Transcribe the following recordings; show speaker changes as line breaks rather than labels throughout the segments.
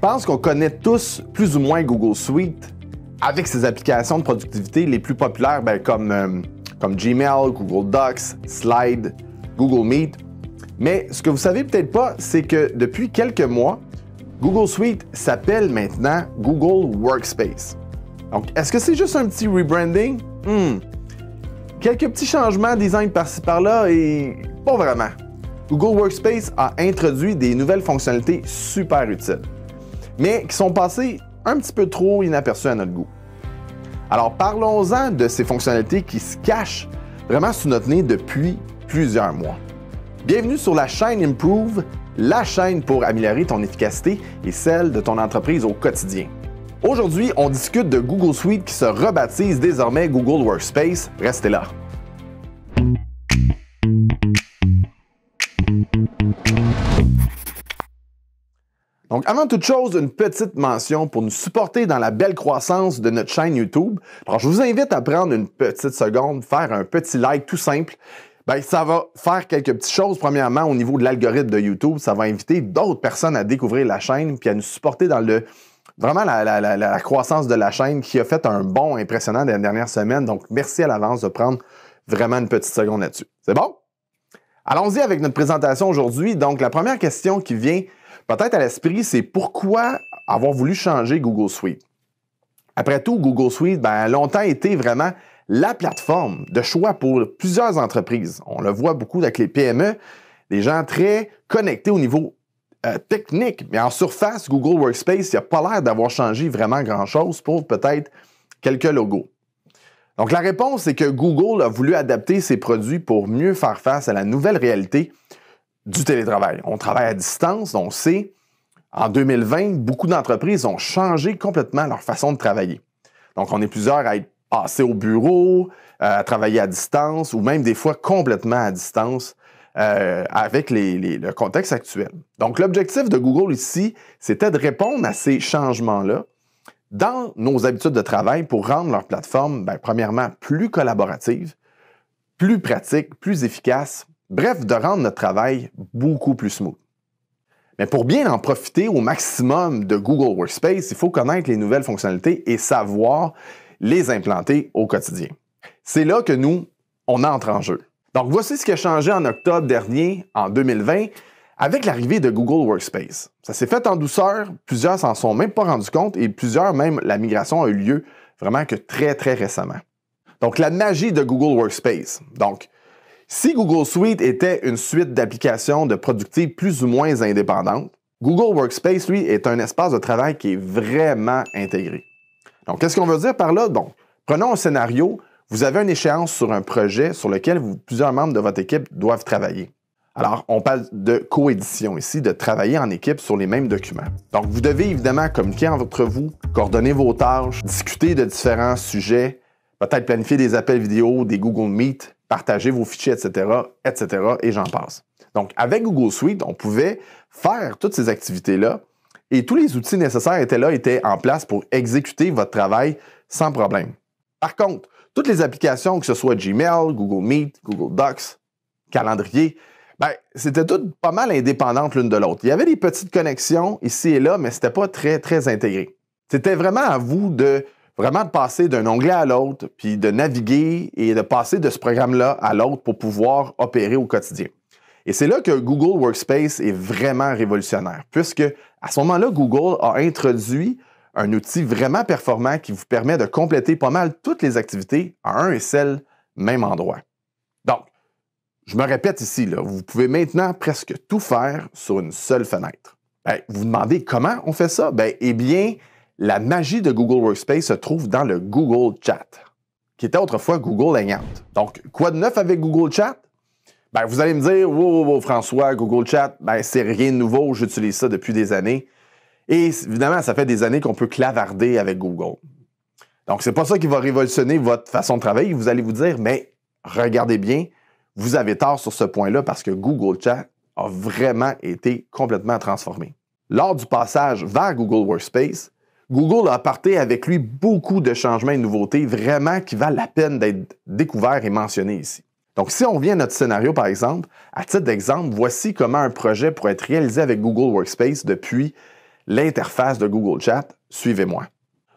pense qu'on connaît tous plus ou moins Google Suite avec ses applications de productivité les plus populaires comme Gmail, Google Docs, Slide, Google Meet. Mais ce que vous savez peut-être pas, c'est que depuis quelques mois, Google Suite s'appelle maintenant Google Workspace. Donc, est-ce que c'est juste un petit rebranding? Quelques petits changements design par-ci par-là et pas vraiment. Google Workspace a introduit des nouvelles fonctionnalités super utiles, mais qui sont passées un petit peu trop inaperçues à notre goût. Alors, parlons-en de ces fonctionnalités qui se cachent vraiment sous notre nez depuis plusieurs mois. Bienvenue sur la chaîne Improve, la chaîne pour améliorer ton efficacité et celle de ton entreprise au quotidien. Aujourd'hui, on discute de Google Suite qui se rebaptise désormais Google Workspace. Restez là. Donc, avant toute chose, une petite mention pour nous supporter dans la belle croissance de notre chaîne YouTube. Alors, je vous invite à prendre une petite seconde, faire un petit like tout simple. Ça va faire quelques petites choses. Premièrement, au niveau de l'algorithme de YouTube, ça va inviter d'autres personnes à découvrir la chaîne puis à nous supporter dans vraiment la croissance de la chaîne qui a fait un bond impressionnant dans les dernières semaines. Donc, merci à l'avance de prendre vraiment une petite seconde là-dessus. C'est bon? Allons-y avec notre présentation aujourd'hui. Donc, la première question qui vient peut-être à l'esprit, c'est pourquoi avoir voulu changer Google Suite? Après tout, Google Suite a longtemps été vraiment la plateforme de choix pour plusieurs entreprises. On le voit beaucoup avec les PME, des gens très connectés au niveau technique. Mais en surface, Google Workspace, il n'a pas l'air d'avoir changé vraiment grand-chose pour peut-être quelques logos. Donc, la réponse, c'est que Google a voulu adapter ses produits pour mieux faire face à la nouvelle réalité du télétravail. On travaille à distance, on sait. En 2020, beaucoup d'entreprises ont changé complètement leur façon de travailler. Donc, on est plusieurs à être passés au bureau, à travailler à distance ou même des fois complètement à distance avec le contexte actuel. Donc, l'objectif de Google ici, c'était de répondre à ces changements-là dans nos habitudes de travail pour rendre leur plateforme, premièrement, plus collaborative, plus pratique, plus efficace, bref, de rendre notre travail beaucoup plus smooth. Mais pour bien en profiter au maximum de Google Workspace, il faut connaître les nouvelles fonctionnalités et savoir les implanter au quotidien. C'est là que nous, on entre en jeu. Donc, voici ce qui a changé en octobre dernier, en 2020, avec l'arrivée de Google Workspace. Ça s'est fait en douceur, plusieurs s'en sont même pas rendus compte et plusieurs, même, la migration a eu lieu vraiment que très, très récemment. Donc, la magie de Google Workspace. Donc, si Google Suite était une suite d'applications de productivité plus ou moins indépendantes, Google Workspace, lui, est un espace de travail qui est vraiment intégré. Donc, qu'est-ce qu'on veut dire par là? Bon, prenons un scénario. Vous avez une échéance sur un projet sur lequel plusieurs membres de votre équipe doivent travailler. Alors, on parle de coédition ici, de travailler en équipe sur les mêmes documents. Donc, vous devez évidemment communiquer entre vous, coordonner vos tâches, discuter de différents sujets, peut-être planifier des appels vidéo, des Google Meet, partager vos fichiers, etc., et j'en passe. Donc, avec Google Suite, on pouvait faire toutes ces activités-là et tous les outils nécessaires étaient en place pour exécuter votre travail sans problème. Par contre, toutes les applications, que ce soit Gmail, Google Meet, Google Docs, calendrier, c'était toutes pas mal indépendantes l'une de l'autre. Il y avait des petites connexions ici et là, mais c'était pas très, très intégré. C'était vraiment à vous de passer d'un onglet à l'autre, puis de naviguer et de passer de ce programme-là à l'autre pour pouvoir opérer au quotidien. Et c'est là que Google Workspace est vraiment révolutionnaire, puisque à ce moment-là, Google a introduit un outil vraiment performant qui vous permet de compléter pas mal toutes les activités à un et seul même endroit. Donc, je me répète ici, vous pouvez maintenant presque tout faire sur une seule fenêtre. Vous vous demandez comment on fait ça? La magie de Google Workspace se trouve dans le Google Chat, qui était autrefois Google Hangout. Donc, quoi de neuf avec Google Chat? Vous allez me dire, wow, François, Google Chat, c'est rien de nouveau, j'utilise ça depuis des années. Et évidemment, ça fait des années qu'on peut clavarder avec Google. Donc, c'est pas ça qui va révolutionner votre façon de travailler. Vous allez vous dire, mais regardez bien, vous avez tort sur ce point-là parce que Google Chat a vraiment été complètement transformé. Lors du passage vers Google Workspace, Google a apporté avec lui beaucoup de changements et de nouveautés vraiment qui valent la peine d'être découverts et mentionnés ici. Donc, si on revient à notre scénario, par exemple, à titre d'exemple, voici comment un projet pourrait être réalisé avec Google Workspace depuis l'interface de Google Chat. Suivez-moi.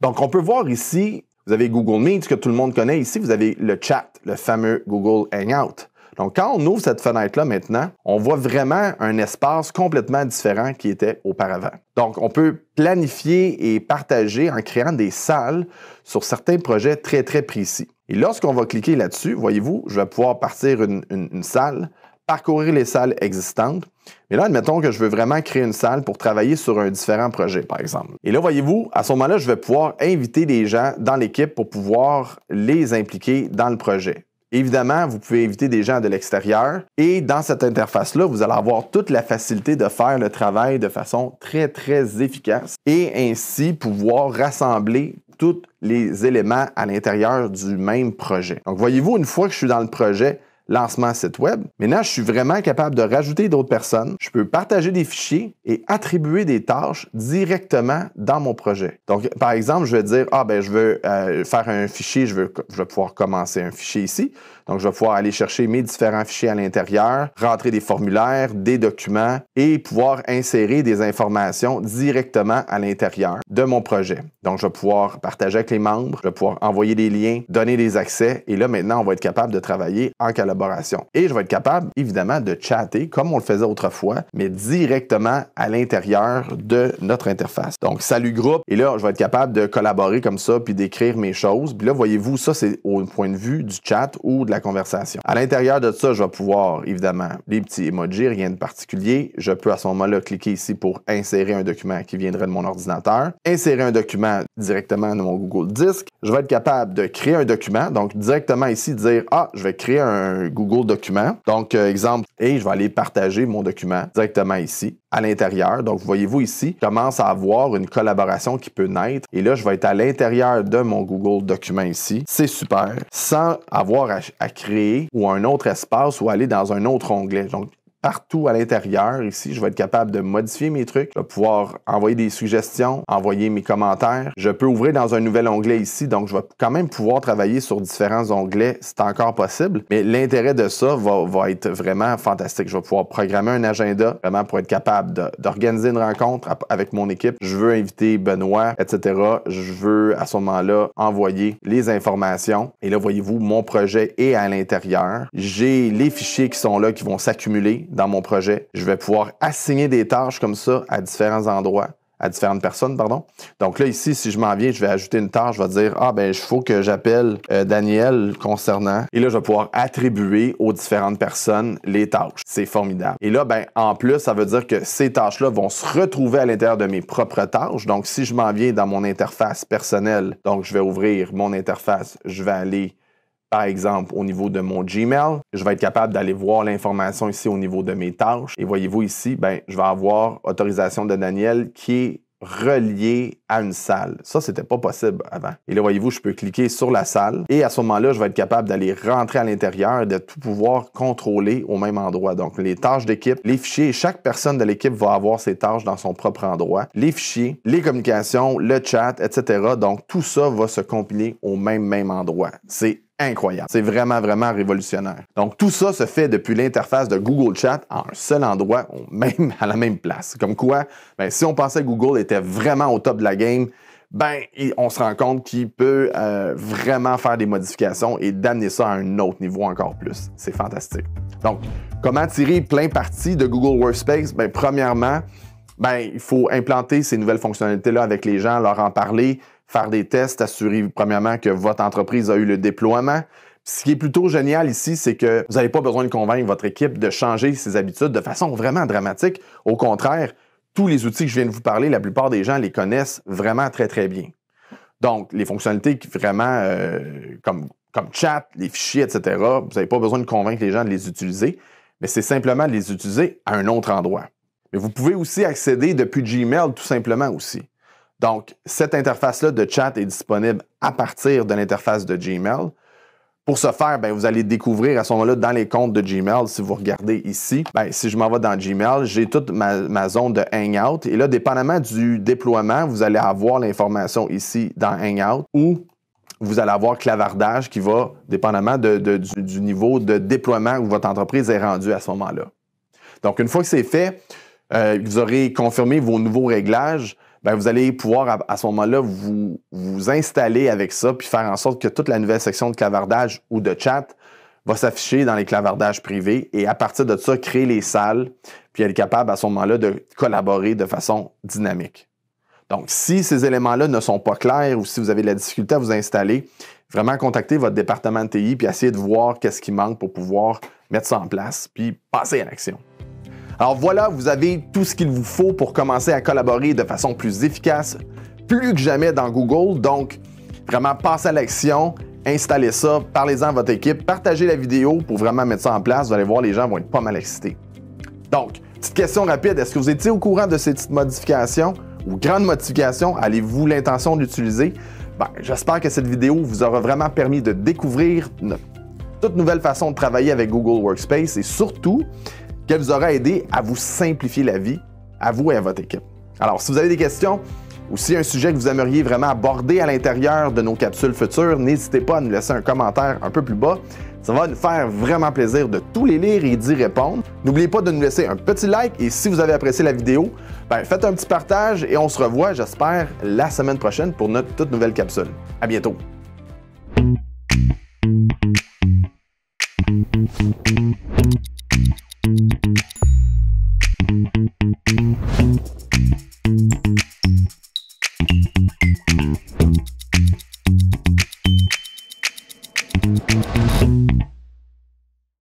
Donc, on peut voir ici, vous avez Google Meet, que tout le monde connaît. Ici, vous avez le chat, le fameux Google Hangout. Donc, quand on ouvre cette fenêtre-là maintenant, on voit vraiment un espace complètement différent qui était auparavant. Donc, on peut planifier et partager en créant des salles sur certains projets très, très précis. Et lorsqu'on va cliquer là-dessus, voyez-vous, je vais pouvoir partir une salle, parcourir les salles existantes. Mais là, admettons que je veux vraiment créer une salle pour travailler sur un différent projet, par exemple. Et là, voyez-vous, à ce moment-là, je vais pouvoir inviter des gens dans l'équipe pour pouvoir les impliquer dans le projet. Évidemment, vous pouvez inviter des gens de l'extérieur et dans cette interface-là, vous allez avoir toute la facilité de faire le travail de façon très, très efficace et ainsi pouvoir rassembler tous les éléments à l'intérieur du même projet. Donc, voyez-vous, une fois que je suis dans le projet, lancement site web. Maintenant, je suis vraiment capable de rajouter d'autres personnes. Je peux partager des fichiers et attribuer des tâches directement dans mon projet. Donc, par exemple, je vais dire, je veux faire un fichier, je vais pouvoir commencer un fichier ici. Donc, je vais pouvoir aller chercher mes différents fichiers à l'intérieur, rentrer des formulaires, des documents et pouvoir insérer des informations directement à l'intérieur de mon projet. Donc, je vais pouvoir partager avec les membres, je vais pouvoir envoyer des liens, donner des accès et là, maintenant, on va être capable de travailler en collaboration. Et je vais être capable, évidemment, de chatter comme on le faisait autrefois, mais directement à l'intérieur de notre interface. Donc, salut groupe. Et là, je vais être capable de collaborer comme ça puis d'écrire mes choses. Puis là, voyez-vous, ça, c'est au point de vue du chat ou de la conversation. À l'intérieur de ça, je vais pouvoir, évidemment, les petits emojis, rien de particulier. Je peux à ce moment-là cliquer ici pour insérer un document qui viendrait de mon ordinateur, insérer un document directement de mon Google Disc. Je vais être capable de créer un document, donc directement ici dire « je vais créer un Google document ». Donc, exemple, et je vais aller partager mon document directement ici, à l'intérieur. Donc, voyez-vous ici, je commence à avoir une collaboration qui peut naître. Et là, je vais être à l'intérieur de mon Google document ici. C'est super, sans avoir à créer ou un autre espace ou aller dans un autre onglet. Donc, partout à l'intérieur, ici, je vais être capable de modifier mes trucs. Je vais pouvoir envoyer des suggestions, envoyer mes commentaires. Je peux ouvrir dans un nouvel onglet ici, donc je vais quand même pouvoir travailler sur différents onglets, c'est encore possible. Mais l'intérêt de ça va être vraiment fantastique. Je vais pouvoir programmer un agenda, vraiment pour être capable d'organiser une rencontre avec mon équipe. Je veux inviter Benoît, etc. Je veux, à ce moment-là, envoyer les informations. Et là, voyez-vous, mon projet est à l'intérieur. J'ai les fichiers qui sont là, qui vont s'accumuler dans mon projet. Je vais pouvoir assigner des tâches comme ça à différents endroits, à différentes personnes, pardon. Donc là, ici, si je m'en viens, je vais ajouter une tâche, je vais dire, il faut que j'appelle Daniel concernant. Et là, je vais pouvoir attribuer aux différentes personnes les tâches. C'est formidable. Et là, en plus, ça veut dire que ces tâches-là vont se retrouver à l'intérieur de mes propres tâches. Donc, si je m'en viens dans mon interface personnelle, donc je vais ouvrir mon interface, je vais aller par exemple, au niveau de mon Gmail, je vais être capable d'aller voir l'information ici au niveau de mes tâches. Et voyez-vous ici, je vais avoir autorisation de Daniel qui est reliée à une salle. Ça, c'était pas possible avant. Et là, voyez-vous, je peux cliquer sur la salle et à ce moment-là, je vais être capable d'aller rentrer à l'intérieur et de tout pouvoir contrôler au même endroit. Donc, les tâches d'équipe, les fichiers, chaque personne de l'équipe va avoir ses tâches dans son propre endroit. Les fichiers, les communications, le chat, etc. Donc, tout ça va se compiler au même endroit. C'est incroyable. C'est vraiment, vraiment révolutionnaire. Donc, tout ça se fait depuis l'interface de Google Chat en un seul endroit, même à la même place. Comme quoi, si on pensait que Google était vraiment au top de la game, on se rend compte qu'il peut vraiment faire des modifications et d'amener ça à un autre niveau encore plus. C'est fantastique. Donc, comment tirer plein parti de Google Workspace? Premièrement, il faut implanter ces nouvelles fonctionnalités-là avec les gens, leur en parler, faire des tests, assurer premièrement que votre entreprise a eu le déploiement. Ce qui est plutôt génial ici, c'est que vous n'avez pas besoin de convaincre votre équipe de changer ses habitudes de façon vraiment dramatique. Au contraire, tous les outils que je viens de vous parler, la plupart des gens les connaissent vraiment très, très bien. Donc, les fonctionnalités qui vraiment comme chat, les fichiers, etc., vous n'avez pas besoin de convaincre les gens de les utiliser, mais c'est simplement de les utiliser à un autre endroit. Mais vous pouvez aussi accéder depuis Gmail tout simplement aussi. Donc, cette interface-là de chat est disponible à partir de l'interface de Gmail. Pour ce faire, vous allez découvrir à ce moment-là dans les comptes de Gmail, si vous regardez ici, si je m'en vais dans Gmail, j'ai toute ma zone de Hangout. Et là, dépendamment du déploiement, vous allez avoir l'information ici dans Hangout ou vous allez avoir clavardage qui va, dépendamment du niveau de déploiement où votre entreprise est rendue à ce moment-là. Donc, une fois que c'est fait, vous aurez confirmé vos nouveaux réglages, ben vous allez pouvoir à ce moment-là vous installer avec ça puis faire en sorte que toute la nouvelle section de clavardage ou de chat va s'afficher dans les clavardages privés et à partir de ça, créer les salles puis être capable à ce moment-là de collaborer de façon dynamique. Donc, si ces éléments-là ne sont pas clairs ou si vous avez de la difficulté à vous installer, vraiment contactez votre département de TI puis essayez de voir qu'est-ce qui manque pour pouvoir mettre ça en place puis passer à l'action. Alors voilà, vous avez tout ce qu'il vous faut pour commencer à collaborer de façon plus efficace, plus que jamais dans Google. Donc, vraiment, passez à l'action, installez ça, parlez-en à votre équipe, partagez la vidéo pour vraiment mettre ça en place. Vous allez voir, les gens vont être pas mal excités. Donc, petite question rapide, est-ce que vous étiez au courant de ces petites modifications ou grandes modifications? Avez-vous l'intention d'utiliser? J'espère que cette vidéo vous aura vraiment permis de découvrir notre toute nouvelle façon de travailler avec Google Workspace et surtout, qu'elle vous aura aidé à vous simplifier la vie, à vous et à votre équipe. Alors, si vous avez des questions ou s'il y a un sujet que vous aimeriez vraiment aborder à l'intérieur de nos capsules futures, n'hésitez pas à nous laisser un commentaire un peu plus bas. Ça va nous faire vraiment plaisir de tous les lire et d'y répondre. N'oubliez pas de nous laisser un petit like et si vous avez apprécié la vidéo, faites un petit partage et on se revoit, j'espère, la semaine prochaine pour notre toute nouvelle capsule. À bientôt!